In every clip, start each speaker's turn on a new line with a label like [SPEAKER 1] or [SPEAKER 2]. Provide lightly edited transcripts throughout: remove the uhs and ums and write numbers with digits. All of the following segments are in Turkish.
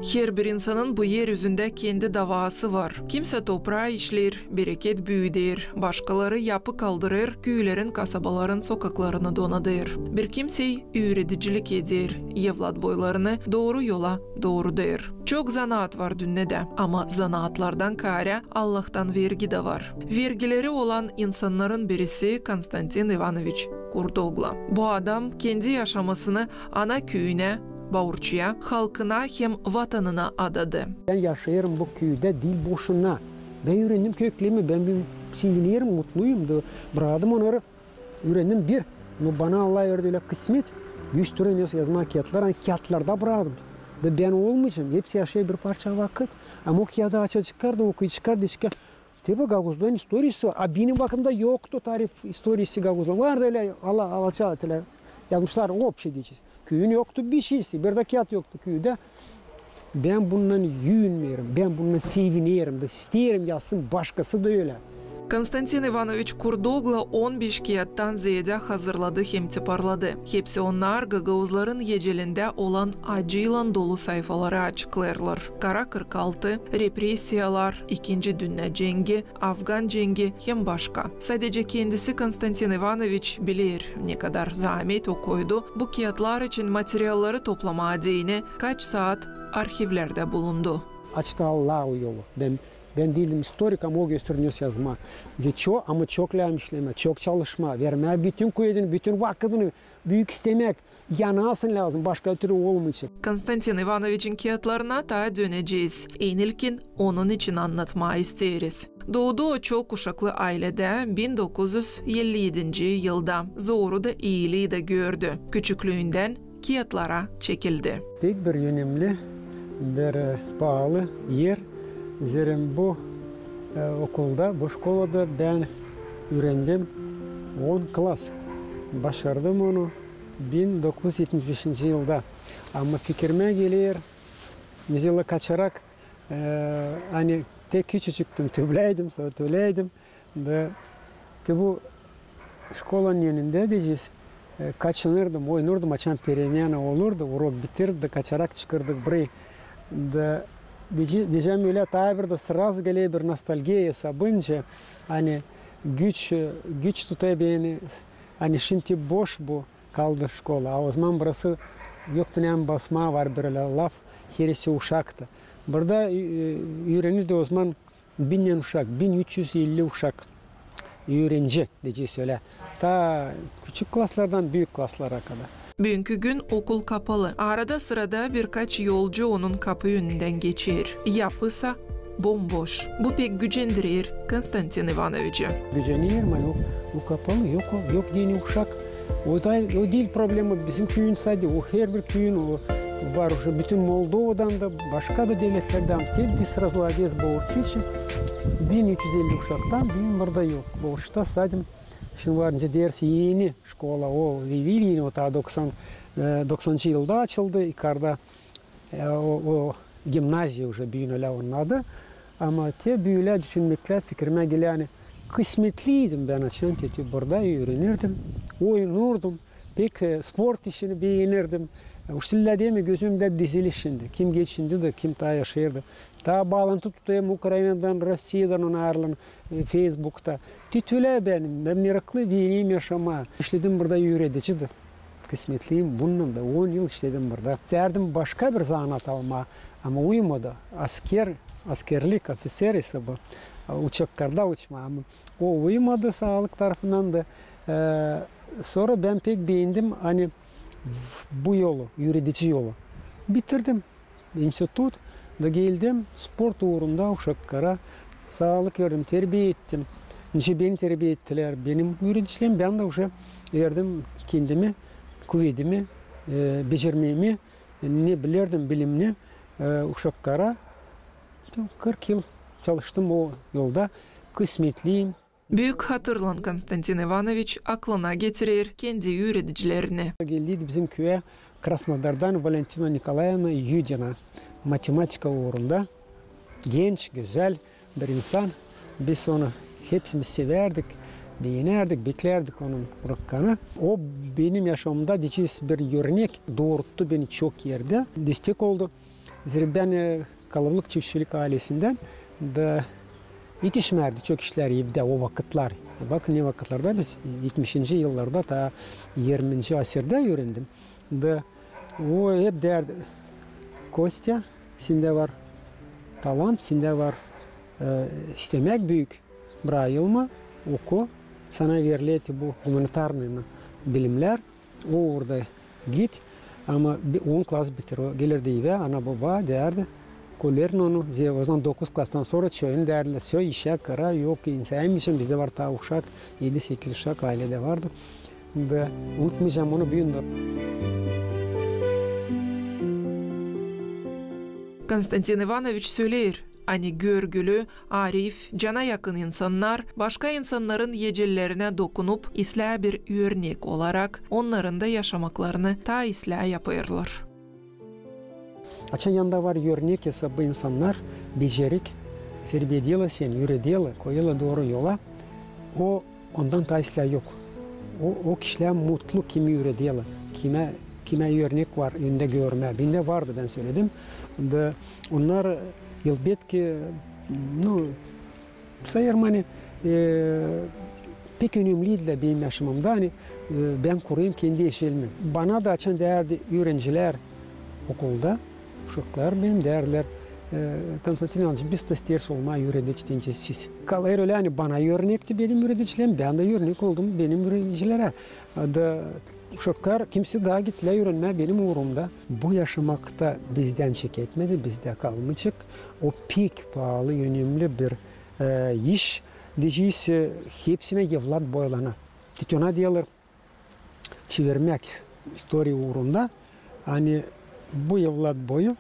[SPEAKER 1] Her bir insanın bu yeryüzünde kendi davası var. Kimse toprağı işler, bereket büyüder, başkaları yapı kaldırır, köylerin, kasabaların sokaklarını donadır. Bir kimse öğreticilik eder, evlat boylarını doğru yola doğru der. Çok zanaat var dünyada ama zanaatlardan kare Allah'tan vergi de var. Vergileri olan insanların birisi Konstantin Ivanovich Kurdogla. Bu adam kendi yaşamasını ana köyüne, Bağırçıya, halkına hem vatanına adadı.
[SPEAKER 2] Ben yaşayırım bu köyde değil boşuna. Ben öğrendim köklemi, ben bir sevinirim, mutluyum. Bıradım onları, öğrendim bir. Bana Allah öyle kısmet. Güç türeniyorsa yazma kağıtlar, hani kağıtlarda bıradım. Ben olmayacağım, hepsi yaşaya bir parça vakit. Ama o kağıdı açı çıkardı, okuyu çıkardı. Tabi Gaguzlu'nun istorisi var. Benim vaktimde yoktu tarif istorisi Gaguzlu'nun. Vardı öyle Allah yazmışlar, hop şey diyeceğiz. Köyün yoktu bir şeysi, bir de kağıt yoktu köyde. Ben bundan yuyunmuyorum, ben bundan seviniyorum da isterim yazsın, başkası da öyle.
[SPEAKER 1] Konstantin Ivanovich Kurdogla 15 kağıttan ziyade hazırladı hem tiparladı. Hepsi onlar Gagavuzların yecelinde olan acıyla dolu sayfaları açıklarlar. Kara 46, represiyalar, 2. Dünya Cengi, Afgan Cengi hem başka. Sadece kendisi Konstantin Ivanovich bilir ne kadar zahmet o koydu. Bu kağıtlar için materyalları toplama adayını kaç saat arşivlerde bulundu.
[SPEAKER 2] Açtı Allah o yolu. Ben değilim historik ama o gösteriyor yazma. Ama çok işleme, çok çalışma, verme bütün kuyudunu, bütün vakitini büyük istemek, yanasın lazım, başka türlü olmayacak.
[SPEAKER 1] Konstantin Ivanovich'in kağıtlarına da döneceğiz. En ilkin onun için anlatmayı isteriz. Doğduğu çok kuşaklı ailede 1957 yılda zoru da iyiliği de gördü. Küçüklüğünden kağıtlara çekildi.
[SPEAKER 2] Pek bir önemli, bir pahalı yer. Zerim bu okulda, bu şkolada ben öğrendim 10 klas. Başardım onu 1975 yılda. Ama fikrime gelir, mesela kaçarak hani tek küçücüktüm, tüyleydim. Bu şkolanın önünde diyeceğiz. Kaçınırdım, oynardım, açan peremiyana olurdu, urok bitirdi, kaçarak çıkırdık burayı. Diyeceğim öyle tabirde sırası geliyor bir nostalgiya sabınca hani güç tutuyor beni hani şimdi boş bu kaldı şkola o zaman burası yoktu ne basma var bir laf herisi uşaktı burada öğrenirdi o zaman 1000 uşak 1350 uşak öğrenci diyeceğiz öyle ta küçük klaslardan büyük klaslara kadar.
[SPEAKER 1] Bugünkü gün okul kapalı. Arada sırada birkaç yolcu onun kapı önünden geçer. Yapısa bomboş. Bu pek gücendirir Konstantin Ivanovich'i.
[SPEAKER 2] Güceniyor ama o kapalı yok yeni uşak. O değil problemi bizim köyün sadece o her bir köyün o var bütün Moldova'dan da başka da devletlerden biz razladıyız bu için 1350 uşaktan benim burada yok. Boşta sadece şimdi varınca dersi yeni şkola o yeni o ta 90 yılda açıldı yukarıda o gimnaziya уже büyünüyle onun adı ama te büyüler düşünmekler fikrime geliyor yani kısmetliydim ben açan teti burada öğrenirdim oynurdum pek spor işini beğenirdim Uştilla değil mi gözümde dizili şimdi kim geçindi de kim ta yaşayırdı ta bağlantı tutayım Ukrayna'dan Rusya'dan onu ağırlan Facebook'ta titüle ben meraklı bir yaşama işledim burada öğreticiydi kısmetliyim bunun da 10 yıl işledim burada derdim başka bir zanat alma ama uyumadı askerlik ofiser ise bu uçaklarda uçma ama o uyumadı sağlık tarafından da sonra ben pek beğendim hani bu yolu, öğretici yolu. Bitirdim. İnstitut da geldim. Spor uğrunda uşaklara sağlık verdim, terbiye ettim. Beni terbiye ettiler. Benim öğreticilerim ben de verdim kendimi, kuvvetimi, becermemi, ne bilirdim bilimini uşaklara. 40 yıl çalıştım o yolda. Kısmetliyim.
[SPEAKER 1] Büyük hatırlan Konstantin Ivanovich aklına getirir kendi öğreticilerini.
[SPEAKER 2] Geldi bizim köye Krasnodar'dan Valentina Nikolayevna Yudina. Matematika uğrunda genç, güzel bir insan. Biz onu hepimiz severdik, beğenirdik, beklerdik onun bırakkanı. O benim yaşamımda diyeceğiz bir örnek doğrulttu beni çok yerde. Destek oldu. Ben kalabalık çiftçilik ailesinden de yetişmerdi çok işler iyi bir de o vakitler. Bakın ne vakitlarda biz 70. yıllarda ta 20. asırda öğrendim. De o hep derdi Kostya, sende var talant, sende var istemek büyük. Brayılma, oku. Sana verildi bu humanitarный bilimler. O orada git. Ama 10 klas bitir. O gelirdi eve, ana baba derdi. Kolerin onu, o zaman 9 klastan sonra çöyün derdiler. Söy işe kara yok insaymışım. Bizde var ta uşak, 7-8 uşak ailede vardı. Ve unutmayacağım onu büyündü.
[SPEAKER 1] Konstantin Ivanoviç söyler, hani görgülü, arif, cana yakın insanlar başka insanların yecellerine dokunup islah bir örnek olarak onların da yaşamaklarını ta islah yapırlar.
[SPEAKER 2] Açan yanında var örnek hesabı insanlar, becerik, serbiyediyle sen, yürediyle, koyuyla doğru yola, ondan ta islah yok. O kişiler mutlu kimi yürediyle, kime örnek var, önünde görme. Bende vardı ben söyledim. De onlar elbette sayarım hani pek önemliydi benim yaşamımda hani ben kurayım kendi eşelimi. Bana da açan değerli öğrenciler okulda, çocuklar benim değerler Konstantin Ivanoviç biz de ders olmaya öğretici deyince siz. Kalır öyle hani bana örnekti benim öğreticilerim, ben de örnek oldum benim öğrencilere. Çocuklar kimse daha gittiler öğrenmeye benim uğrumda. Bu yaşamakta bizden çek etmedi, bizde kalmayacak. O pek pahalı, önemli bir iş. Diyeceğiz hepsine evlat boylana. Ona diyorlar çevirmek istoriya uğrunda. Hani bu evlat boyu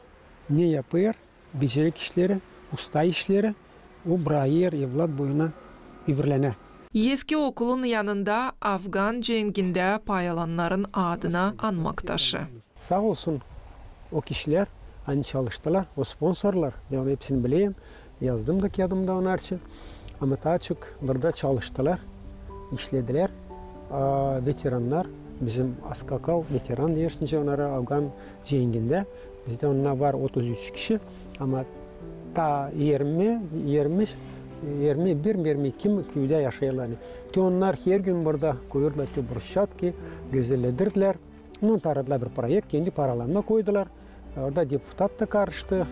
[SPEAKER 2] ne yapıyor? Becerik işleri, usta işleri, o bırakıyor evlat boyuna ivrlene.
[SPEAKER 1] Eski okulun yanında Afgan cenginde paylananların adına anmak taşı.
[SPEAKER 2] Sağ olsun o kişiler hani çalıştılar, o sponsorlar. Ben hepsini bileyim. Yazdım da kağıdımda onlar için. Ama daha çok burada çalıştılar, işlediler. Veteranlar, bizim Askakal veteran diyorsunca onlara Afgan cenginde. Bizde onlar var 33 kişi ama ta 21-22 köyde yaşıyorlar. Onlar her gün burada koyurlar ki brusçatki, güzelledirdiler. Onu taradılar bir proyekt, kendi paralarına koydular. Orada deputat da karıştı.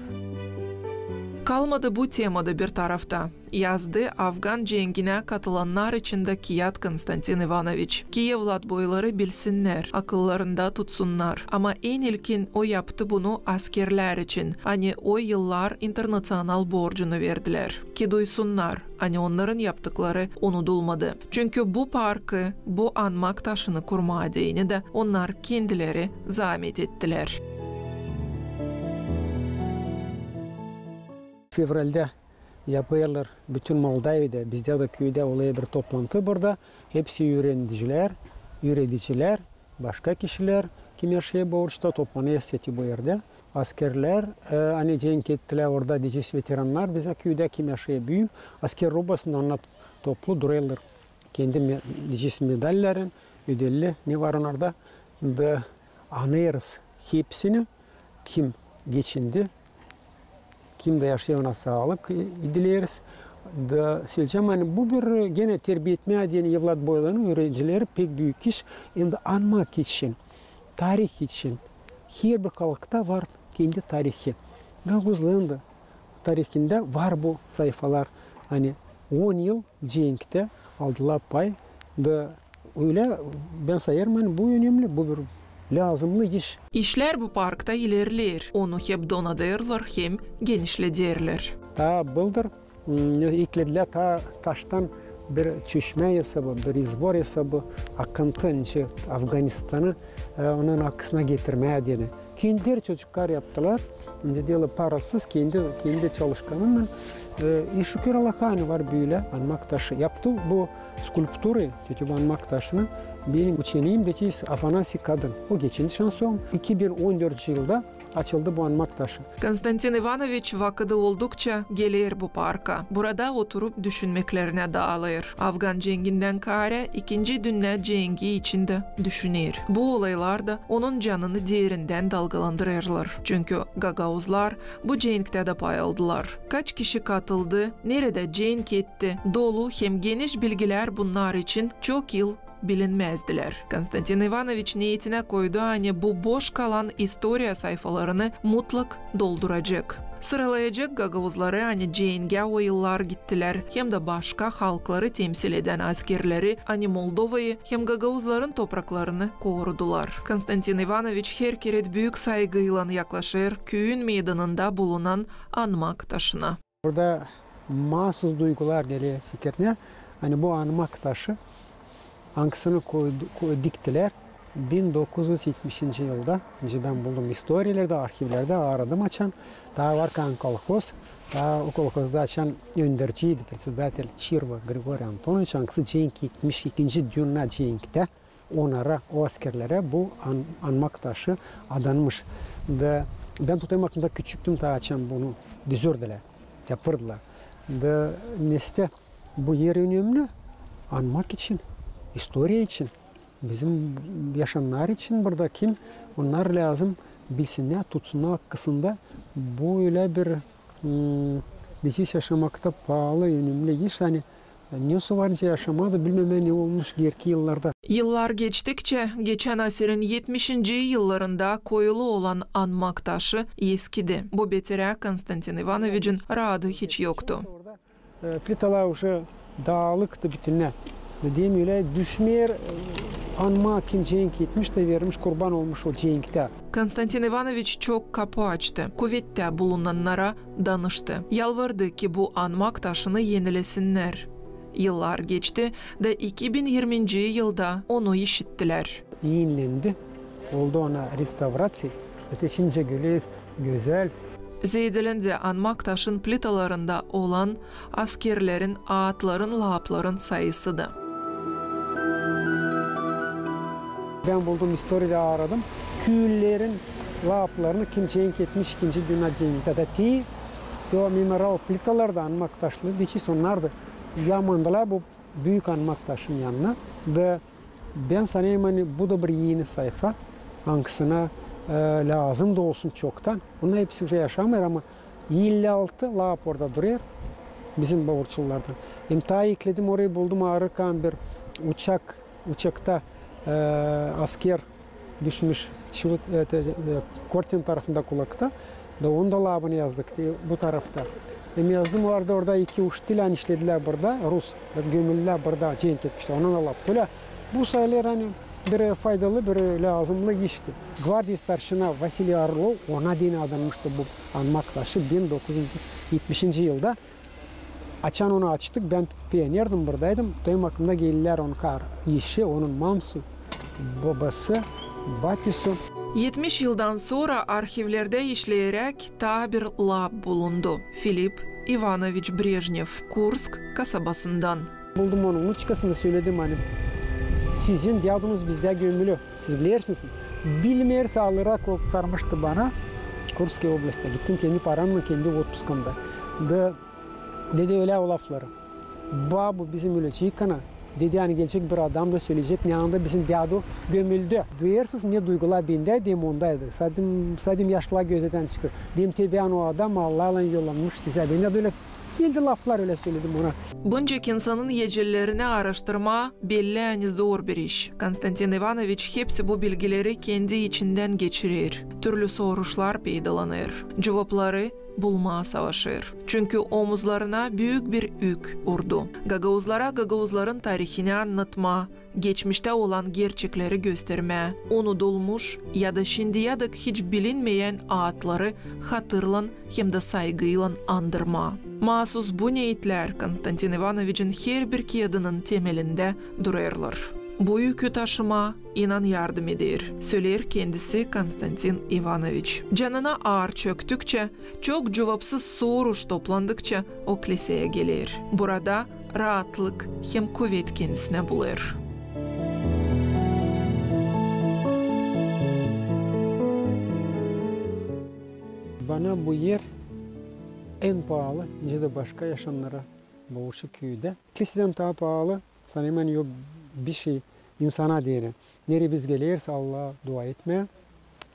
[SPEAKER 1] Kalmadı bu temada bir tarafta. Yazdı Afgan cengine katılanlar içinde Kiyat Konstantin Ivanoviç. Ki evlat boyları bilsinler, akıllarında tutsunlar. Ama en ilkin o yaptı bunu askerler için. Hani o yıllar internasyonal borcunu verdiler. Ki duysunlar, hani onların yaptıkları unutulmadı. Çünkü bu parkı, bu anmak taşını kurmadığını da onlar kendileri zahmet ettiler.
[SPEAKER 2] Fevral'de yapıyorlar bütün Moldova'da, bizde de köyde oluyor bir toplantı burada. Hepsi öğreticiler, başka kişiler kim yaşıyor bu uçta toplanıyor bu yerde. Askerler hani cenk ettiler orada diyeceğiz veteranlar bize köyde kim yaşıyor büyüm. Asker robasında onlar toplu duruyorlar. Kendi diyeceğiz medallerin ödülü ne var onlarda da anıyoruz hepsini kim geçindi. Kim de yaşıyor ona sağlık dileriz. Da söyleyeceğim hani bu bir gene terbiye etmeye diyen evlat boylarının öğrencileri pek büyük iş. Hem de anmak için, tarih için. Her bir halkta var kendi tarihi. Gaguzluğun da tarihinde var bu sayfalar. Hani 10 yıl cenkte aldılar pay. Da öyle ben sayarım hani bu önemli, bu bir lazımlı iş.
[SPEAKER 1] İşler bu parkta ilerler. Onu hep donadırlar hem genişledirler.
[SPEAKER 2] Ta bıldır eklediler ta taştan bir çeşme hesabı, bir izvor hesabı akıntı Afganistan'ı onun aksına getirmeye diye. Kendileri çocuklar yaptılar. Diyorlar parasız kendi çalışkanımla. Şükür Allah'a var böyle anmak taşı yaptı bu skulptürü, bu anmak taşını. Benim uçenim de Afanasi Kadın. O geçen şanson 2014 yılda açıldı bu anmak taşı.
[SPEAKER 1] Konstantin Ivanoviç vakıdı oldukça gelir bu parka. Burada oturup düşünmeklerine dağılır. Afgan cenginden kare 2. Dünya Cengi içinde düşünür. Bu olaylar da onun canını derinden dalgalanır. dalgalandırırlar. Çünkü Gagauzlar bu cenkte de pay aldılar. Kaç kişi katıldı, nerede cenk etti, dolu hem geniş bilgiler bunlar için çok yıl bilinmezdiler. Konstantin Ivanoviç niyetine koydu hani bu boş kalan historia sayfalarını mutlak dolduracak. Sıralayacak Gagauzları hani Ceynge o yıllar gittiler hem de başka halkları temsil eden askerleri hani Moldova'yı hem Gagauzların topraklarını korudular. Konstantin Ivanoviç her kere büyük saygıyla yaklaşır köyün meydanında bulunan anmak taşına.
[SPEAKER 2] Burada mahsus duygular geliyor fikrine. Hani bu anmak taşı hangisini diktiler 1970. yılda. Ben buldum historielerde, arşivlerde aradım açan. Daha var kan kolhoz. Daha o kolhozda açan önderciydi, председатель Чирва Григорий Антонович. Hangisi cenk 72. Dünya cenkte onlara, o askerlere bu anmak taşı adanmış. Ben tutayım aklımda küçüktüm daha açan bunu düzürdüler, yapırdılar. Neste bu yer önemli anmak için, historia için. Bizim yaşayanlar için burada kim? Onlar lazım bilsinler, tutsunlar kısımda bu öyle bir dikiş yaşamakta pahalı, önemli iş. Hani ne varınca yaşamadı bilmem ne olmuş gerki yıllarda.
[SPEAKER 1] Yıllar geçtikçe geçen asırın 70. yıllarında koyulu olan anmak taşı eskidi. Bu betere Konstantin Ivanoviç'in rahatı hiç yoktu.
[SPEAKER 2] Plitalar уже dağılıktı bütünler. Dediğim öyle düşmeyer anma kim cenk etmiş de vermiş kurban olmuş o cenkte.
[SPEAKER 1] Konstantin Ivanoviç çok kapı açtı. Kuvvette bulunanlara danıştı. Yalvardı ki bu anmak taşını yenilesinler. Yıllar geçti de 2020. yılda onu işittiler.
[SPEAKER 2] Yenilendi. Oldu ona restovrasyon. Öteşince güzel.
[SPEAKER 1] Zeydilendi anmak taşın plitalarında olan askerlerin, ağıtların, lapların sayısı da.
[SPEAKER 2] Ben buldum historiada aradım. Küllerin laplarını kim cenk etmiş 2. Dünya cenkte de o mimaral plitalarda anmak taşlı dikiş onlardı. Yamandılar bu büyük anmak taşın yanına. Ben sanayım hani bu da bir yeni sayfa. Hangisine lazım da olsun çoktan. Bunlar hepsi yaşamıyor ama 56 lap orada duruyor. Bizim bavurçulardan. Ta ekledim orayı buldum ağırkan bir uçakta asker düşmüş Kortin tarafında kulakta. Onun da labını yazdık bu tarafta. Yazdım vardı orada 2-3 dil işlediler burada. Rus gömüllüler burada cenk etmişler. Onun da laptı. Bu sayılar hani bir faydalı, bir lazımlı işti. Gvardiya starşına Vasily Orlov ona din adanmıştı bu anmak taşı 1970. yılda. Açan onu açtık. Ben pionerdim buradaydım. Benim aklımda geldiler onun işi, onun mamsı, babası, batisi.
[SPEAKER 1] 70 yıldan sonra arşivlerde işleyerek ta bir lab bulundu. Filip Ivanoviç Brejnev, Kursk kasabasından.
[SPEAKER 2] Buldum onun uçkasında söyledim hani sizin diyadınız bizde gömülü. Siz bilirsiniz mi? Bilmeyerse alarak kurtarmıştı bana. Kursk oblastta gittim kendi paramla kendi otpuskamda. Dedi öyle o lafları. Bu bizim öyle çıkana. Dedi hani gelecek bir adam da söyleyecek ne anda bizim diyadu gömüldü. Duyarsınız ne duygular bende diyeyim ondaydı. Sadım yaşlılar gözden çıkıyor. Diyeyim tabi o adam Allah'la yollanmış size. Ben de öyle geldi laflar öyle söyledim ona.
[SPEAKER 1] Bunca insanın yecillerini araştırma belli hani zor bir iş. Konstantin Ivanoviç hepsi bu bilgileri kendi içinden geçirir. Türlü soruşlar peydalanır. Cevapları bulmaya savaşır. Çünkü omuzlarına büyük bir yük urdu. Gagauzlara Gagauzların tarihini anlatma, geçmişte olan gerçekleri gösterme, unutulmuş ya da şimdiye dek hiç bilinmeyen ağıtları hatırlan hem de saygıyla andırma. Mahsus bu niyetler Konstantin Ivanoviç'in her bir kağıdının temelinde dururlar. Bu yükü taşıma inan yardım eder, söyler kendisi Konstantin Ivanoviç. Canına ağır çöktükçe, çok cevapsız soruş toplandıkça o kiliseye gelir. Burada rahatlık hem kuvvet kendisine bulur.
[SPEAKER 2] Bana bu yer en pahalı, ya da başka yaşayanlara Bavuşu köyde. Kiliseden daha pahalı, sanırım yok bir şey insana diyelim. Nereye biz gelirse Allah'a dua etmeye.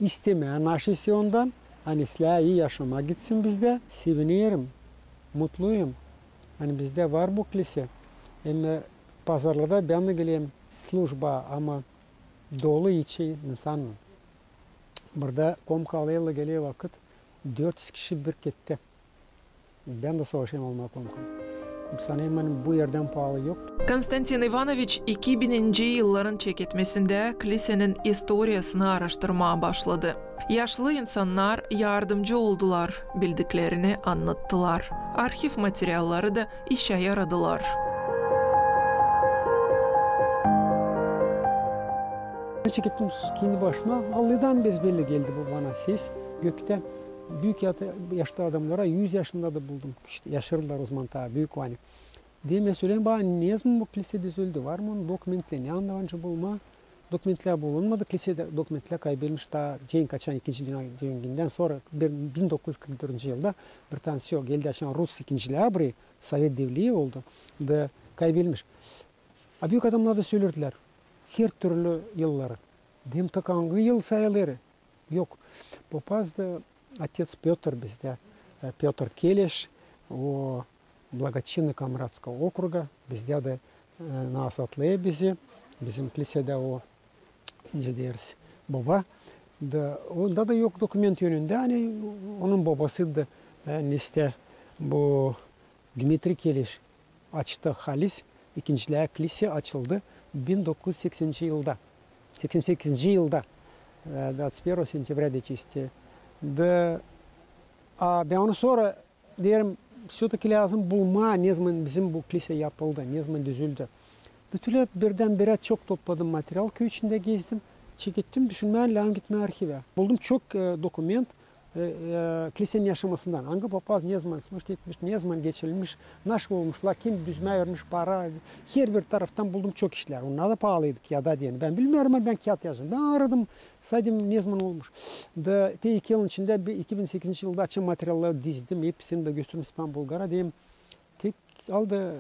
[SPEAKER 2] istemeyen aşısı ondan. Hani silah iyi yaşama gitsin bizde. Seviniyorum. Mutluyum. Hani bizde var bu kilise. Hem pazarlarda ben de geleyim slujba ama dolu içi insanım. Burada Komkalı'yla geliyor vakit 400 kişi bir gitti. Ben de savaşayım olma Komkalı. Sanayım bu yerden pahalı yok.
[SPEAKER 1] Konstantin Ivanoviç 2000'nci yılların çekitmesinde kilisenin historiyasını araştırmaya başladı. Yaşlı insanlar yardımcı oldular, bildiklerini anlattılar. Arxiv materialları da işe yaradılar.
[SPEAKER 2] Çekittim kendi başıma. Allah'tan bezbelli geldi bu bana ses. Gökten büyük yaşlı adamlara 100 yaşında da buldum. İşte yaşardılar o zaman tabi büyük hani. Deme söyleyeyim bana ne zaman bu kilise düzüldü var mı? Dokumentler ne anlamancı bulma. Dokumentler bulunmadı. Kilisede dokumentler kaybedilmiş daha Cenk Kaçan 2. Dünya Savaşı'ndan sonra 1944 yılda bir tanesi yok. Geldi açan Rus 2. Labri Sovyet Devleti oldu. Da kaybedilmiş. Büyük adamlar da söylerdiler. Her türlü yılları. Dem takanğı yıl sayıları yok. Попаз da отец Петр bizde. Петр Келеш, o благочинный Камрадского округа, bizde de nas atlaya bizi. Bizim kilisede o ne deriz baba. Da onda da yok dokument yönünde. Hani onun babası da neste bu Dmitri Keleş açtı halis. İkinciler kilise açıldı 1980 yılda. 88 yılda. 21 сентября чисти. Da ben onu sonra derim все-таки lazım bulma ne zaman bizim bu kilise yapıldı, ne zaman düzüldü. Bütüle birdenbire çok topladım materyal, köy içinde gezdim, çekittim, düşünmeye lazım gitme arşive. Buldum çok dokument kilisenin yaşamasından. Hangi papaz ne zaman sınıf etmiş, ne zaman geçirilmiş, nasıl olmuşlar, kim düzme vermiş para. Her bir taraftan buldum çok işler. Onlar da pahalıydı kağıda diye. Ben bilmiyorum ama ben kağıt yazdım. Ben aradım, saydım ne zaman olmuş. Da 2 yılın içinde 2008 yılda açım materyalları dizdim. Hepsini de götürdüm İspan Bulgar'a diyeyim. Tek aldı,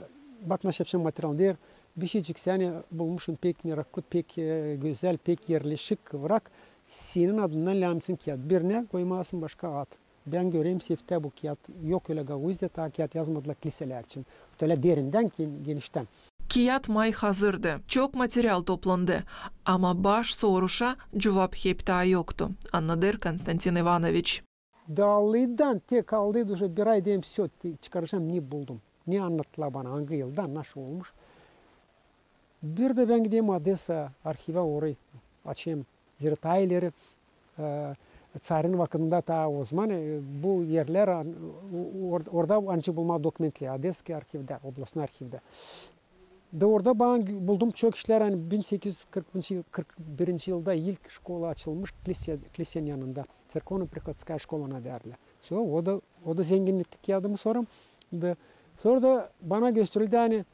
[SPEAKER 2] bak nasıl yapacağım materyal diyor. Bir şeycik seni bulmuşsun pek meraklı, pek güzel, pek yerleşik kıvrak. Senin adından lamsın kağıt. Birine koymasın başka ad. Ben göreyim sefte bu kağıt. Yok öyle gavuzda ta kağıt yazmadılar kiliseler için. Öyle derinden genişten.
[SPEAKER 1] Kağıt may hazırdı. Çok materyal toplandı. Ama baş soruşa cevap hep daha yoktu. Anladır Konstantin Ivanoviç.
[SPEAKER 2] Dağlıdan tek aldıydı. Bir ay diyeyim все çıkaracağım ne buldum. Ne anlattılar bana hangi yılda nasıl olmuş. Bir de ben gideyim Odessa arşive orayı açayım. Detayları Tsarın vakitinde ta o zaman bu yerler orada ancak bulma dokumentler Odessa arşivde, oblastный arşivde. Da orada ben buldum çok işler hani 1841 yılda ilk şkola açılmış kilisenin yanında. Cerkovno-Prihodskaya şkolana derler. O da zenginlik kağıdımı sorum. Sonra da bana gösterildi hani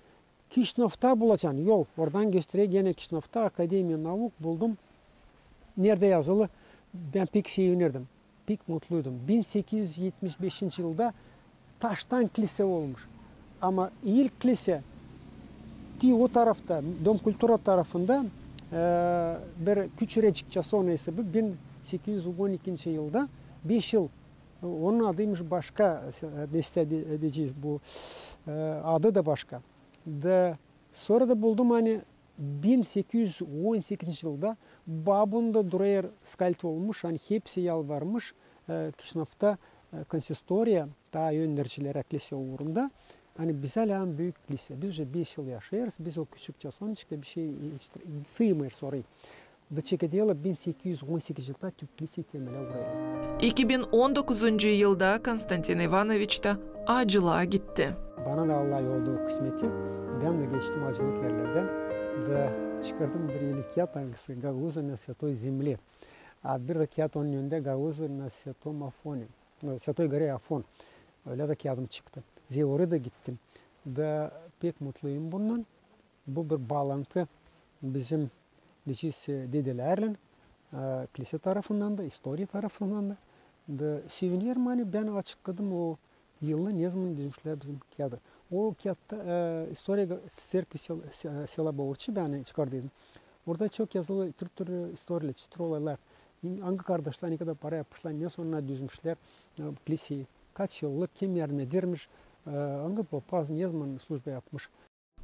[SPEAKER 2] Kişnof'ta bulacaksın yol. Oradan gösteriyor gene Kişnof'ta Akademiya Navuk buldum. Nerede yazılı? Ben pek sevinirdim. Pek mutluydum. 1875 yılda taştan kilise olmuş. Ama ilk kilise o tarafta, Dom Kultura tarafında bir küçürecikçe sonrası 1812 yılda 5 yıl. Onun adıymış başka. Edeceğiz bu. Adı da başka. Sonra da buldum hani 1818 yılda Babun'da duruyor skalt olmuş. Hani hepsi yalvarmış. Kişnof'ta konsistoriya daha yöndericilere kilise uğrunda. Hani bize lan büyük kilise. Biz уже 5 yıl yaşıyoruz. Biz o küçükçe sonuçta bir şey sığmıyoruz orayı. Da çekediğiyle 1818 yılda Türk kilise temele uğraydı.
[SPEAKER 1] 2019 yılda Konstantin Ivanoviç da acılığa gitti.
[SPEAKER 2] Bana da Allah yolda o kısmeti. Ben de geçtim acılık yerlerden. Da çıkardım bir yeni kağıt hangisi Gaguzа на Святой Земле. Bir de kağıt onun önünde Gaguzа на Святом Афоне. Святой горе Afon. Öyle de kağıdım çıktı. Oraya da gittim. Da pek mutluyum bundan. Bu bir bağlantı bizim dedelerle kilise tarafından da, historia tarafından da. Da seviniyorum hani ben açıkladım o yılı ne zaman dizmişler bizim kağıdı. O kağıtta historia Serkvi Sela Boğurçu ben çıkardıydım. Orada çok yazılı Türk historiyla, Türk olaylar. Hangi kardeşler ne kadar para yapmışlar, ne sonra düzmüşler liseyi. Kaç yıllık kim yardım edermiş, hangi papaz ne zaman slujba yapmış.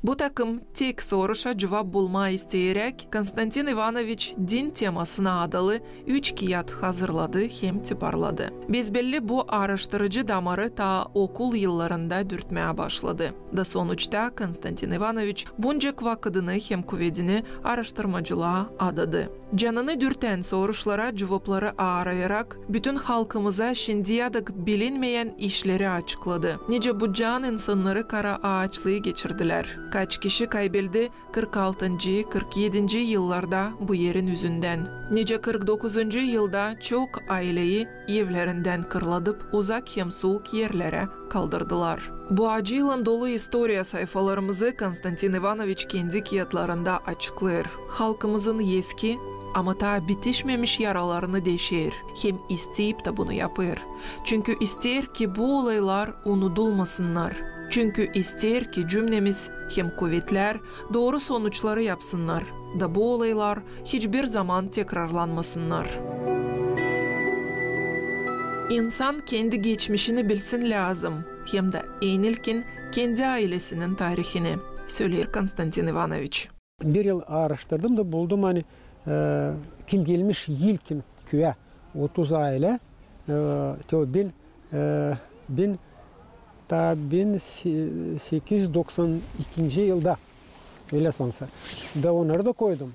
[SPEAKER 1] Bu takım tek soruşa cevap bulma isteyerek Konstantin Ivanoviç din temasına adalı 3 kağıt hazırladı hem tiparladı. Bezbelli bu araştırıcı damarı ta okul yıllarında dürtmeye başladı. Da sonuçta Konstantin Ivanoviç bunca vakıdını hem kuvvetini araştırmacılığa adadı. Canını dürten soruşlara cevapları arayarak bütün halkımıza şimdiye dek bilinmeyen işleri açıkladı. Nice bu can insanları kara ağaçlığı geçirdiler. Kaç kişi kaybeldi 46. 47. yıllarda bu yerin yüzünden. Nice 49. yılda çok aileyi evlerinden kırladıp uzak hem soğuk yerlere kaldırdılar. Bu acı yılın dolu historia sayfalarımızı Konstantin Ivanoviç kendi kağıtlarında açıklıyor. Halkımızın eski ama ta bitişmemiş yaralarını deşer. Hem isteyip de bunu yapır. Çünkü ister ki bu olaylar unutulmasınlar. Çünkü ister ki cümlemiz hem kuvvetler doğru sonuçları yapsınlar da bu olaylar hiçbir zaman tekrarlanmasınlar. İnsan kendi geçmişini bilsin lazım. Hem de en ilkin kendi ailesinin tarihini, söyler Konstantin Ivanoviç.
[SPEAKER 2] Bir yıl araştırdım da buldum hani kim gelmiş ilkin köye 30 aile 1892 yılda öyle sansa. Da onları da koydum.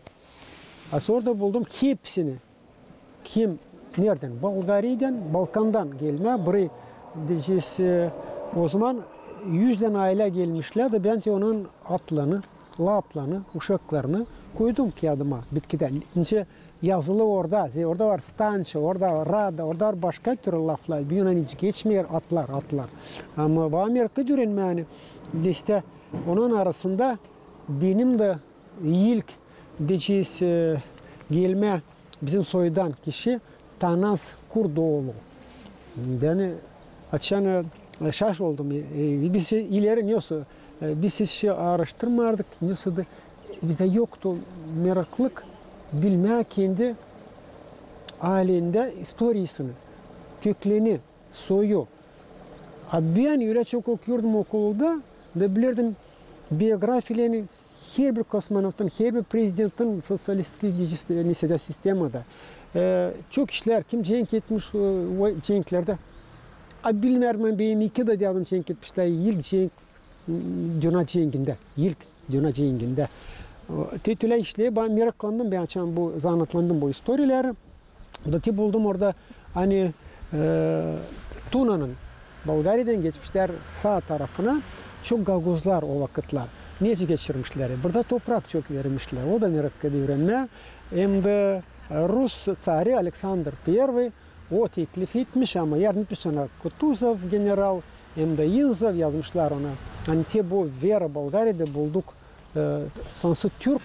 [SPEAKER 2] Sonra da buldum hepsini. Kim nereden? Bulgariyadan, Balkan'dan gelme. Buraya diyeceğiz, o zaman 100'den aile gelmişler de ben onun atlarını, laplarını, uşaklarını koydum kağıdıma bitkiden. İnce yazılı orada. Orada var stança, orada rada, orada var başka türlü laflar. Bir Yunan hiç geçmiyor atlar. Ama bu Amerika dürenme yani. İşte onun arasında benim de ilk diyeceğiz gelme bizim soydan kişi Tanas Kurdoğlu. Yani açan şaş oldum. Biz ileri neyse biz hiç araştırmadık. Neyse de bizde yoktu meraklık bilme kendi ailende historisini, köklerini, soyu. Ben öyle çok okuyordum okulda da bilirdim biyografilerini her bir kosmonotun, her bir prezidentin sosyalistik sistemada. Çok işler kim cenk etmiş o cenklerde. Bilmiyorum benim iki de devrim cenk etmişler. İlk cenk Dünya cenkinde. İlk Dünya cenkinde. Titüle işleye ben meraklandım. Ben bu zanatlandım bu historileri. Da buldum orada hani Tuna'nın Bulgarya'dan geçmişler sağ tarafına çok gagozlar o vakitler. Niye geçirmişler? Burada toprak çok vermişler. O da merak ediyorum. Hem de Rus tsarı Alexander I o teklif etmiş ama yardım etmiş ona Kutuzov general hem de Yinzov yazmışlar ona. Hani bu vera Bulgarya'da bulduk sansı Türk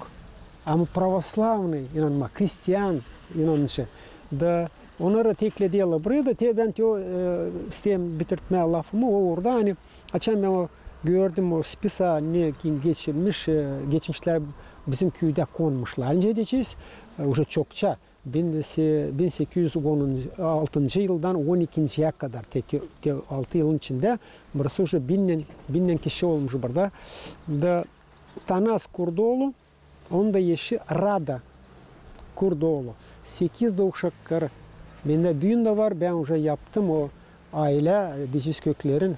[SPEAKER 2] ama pravoslavlı inanma, Hristiyan inanışı. Da onları teklediyorlar buraya da ben sistem bitirtme lafımı orada hani açan ben o gördüm o spisa ne kim geçmişler bizim köyde konmuşlar. Önce diyeceğiz уже çokça 1816 yıldan 12'ye kadar 6 yılın içinde burası уже binden kişi olmuş burada. Da Tanas Kurdoğlu, onun da yaşı Rada Kurdoğlu. 8 uşakları. Bende büyüğün de var. Ben уже yaptım o aile dişiz köklerin,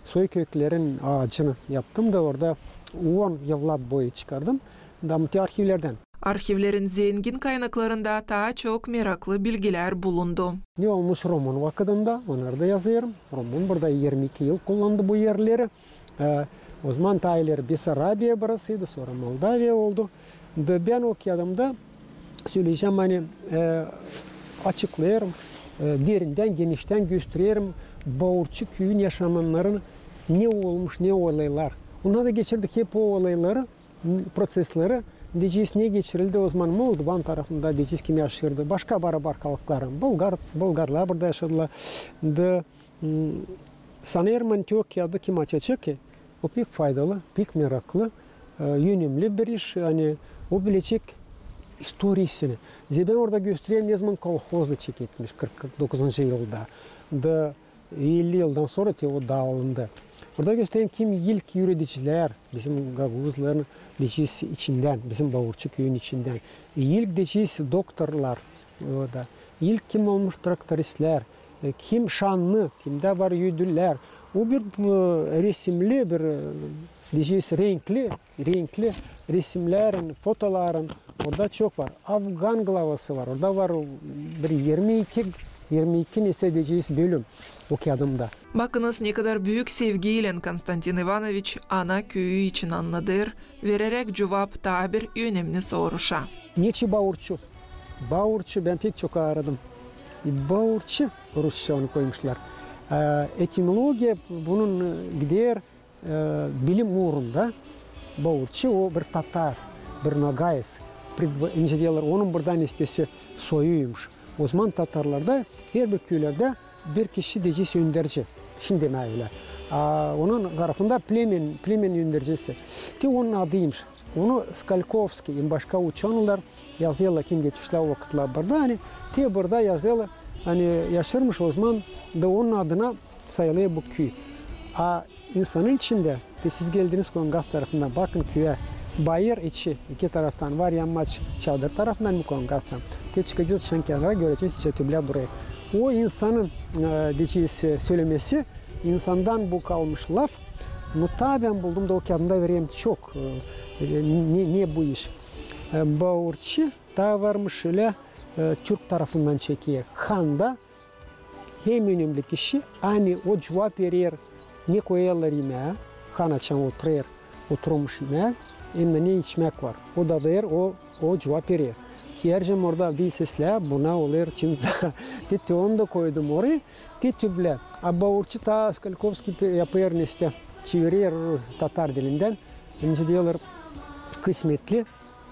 [SPEAKER 2] soy köklerin ağacını yaptım da orada 10 yıllar boyu çıkardım. Da arşivlerden.
[SPEAKER 1] Arşivlerin zengin kaynaklarında daha çok meraklı bilgiler bulundu.
[SPEAKER 2] Ne olmuş Roman vakıdında? Onları da yazıyorum. Roman burada 22 yıl kullandı bu yerleri. O zaman Tayler Besarabya burasıydı, sonra Moldavya oldu. Ben o kağıdımda söyleyeceğim hani açıklayarım, derinden genişten gösteririm Bağırçı köyün yaşamanların ne olmuş, ne olaylar. Ona da geçirdik hep o olayları, prosesleri. Diyeceğiz ne geçirildi o zaman Moldovan tarafında diyeceğiz kim yaşırdı. Başka barabar halkların, Bulgarlar burada yaşadılar. Sanıyorum Antiokya'da kim açacak ki? O pek faydalı, pek meraklı, önemli bir iş. Yani o bilecek историясını. Ben orada göstereyim ne zaman kolhozda çeketmiş 49. yılda. Da 50 yıldan sonra o dağılındı. Orada göstereyim kim ilk yürüticiler bizim Gaguzların deçisi içinden, bizim Bavurçu köyün içinden. İlk deçisi doktorlar orada. İlk kim olmuş traktoristler, kim şanlı, kimde var yüdüller. O bir resimli bir deçisi renkli resimlerin, fotoların orada çok var. Afgan glavası var. Orada var bir 22 neyse deçisi bölüm o kağıdımda.
[SPEAKER 1] Bakınız ne kadar büyük sevgiyle Konstantin Ivanoviç ana köyü için anladır, vererek cevap tabir önemli soruşa.
[SPEAKER 2] Niçin Bavurçu? Bavurçu ben pek çok aradım. Bavurçu Rusça onu koymuşlar. Etimoloji bunun gider bilim uğrunda. Bavurçu o bir Tatar, bir Nogayes. İnceliyorlar onun buradan istesi soyuymuş. O zaman Tatarlarda her bir köylerde bir kişi diyeceğiz önderci. Şimdi öyle. Onun tarafında plemen öndercisi. Ki onun adıymış. Onu Skalkovski, başka uçanlar yazıyorlar kim geçmişler o vakitler burada. Hani te burada yazıyorlar. Hani yaşarmış o zaman da onun adına sayılıyor bu köy. İnsanın içinde siz geldiniz Kongas tarafından bakın köye. Bayır içi iki taraftan var yanmaç çadır tarafından mı Kongas'tan. Te çıkacağız şankenara göreceğiz çetübler buraya. O insanın diyeceğiz söylemesi insandan bu kalmış laf. Nota ben buldum da o kağıdımda vereyim çok. Niye bu iş? Bavurçu da varmış öyle Türk tarafından çekiyor. Han'da hem önemli kişi hani o cevap verir ne koyarlar yemeğe. Han açan oturmuş yemeğe. Hem ne içmek var. O da der o cevap verir. Hercem orada bir sesle buna olur kimse. Teti onu da koydum oraya. Teti bile. Bavurçu da Skalkovski yapıyor işte. Çevirir Tatar dilinden. Önce diyorlar kısmetli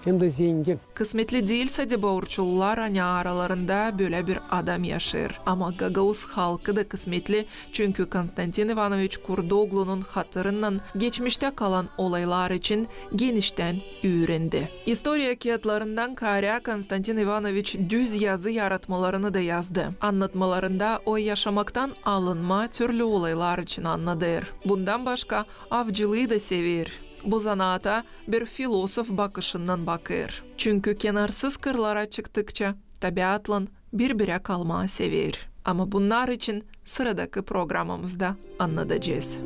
[SPEAKER 2] hem de zengin.
[SPEAKER 1] Kısmetli değilse de Bavurçulular hani aralarında böyle bir adam yaşır. Ama Gagavuz halkı da kısmetli çünkü Konstantin Ivanoviç Kurdoğlu'nun hatırından geçmişte kalan olaylar için genişten öğrendi. İstoriya kağıtlarından kara Konstantin Ivanoviç düz yazı yaratmalarını da yazdı. Anlatmalarında o yaşamaktan alınma türlü olaylar için anladır. Bundan başka avcılığı da sever. Bu zanaata bir filosof bakışından bakır. Çünkü kenarsız kırlara çıktıkça tabiatla birbirine kalmayı sever. Ama bunlar için sıradaki programımızda anlatacağız.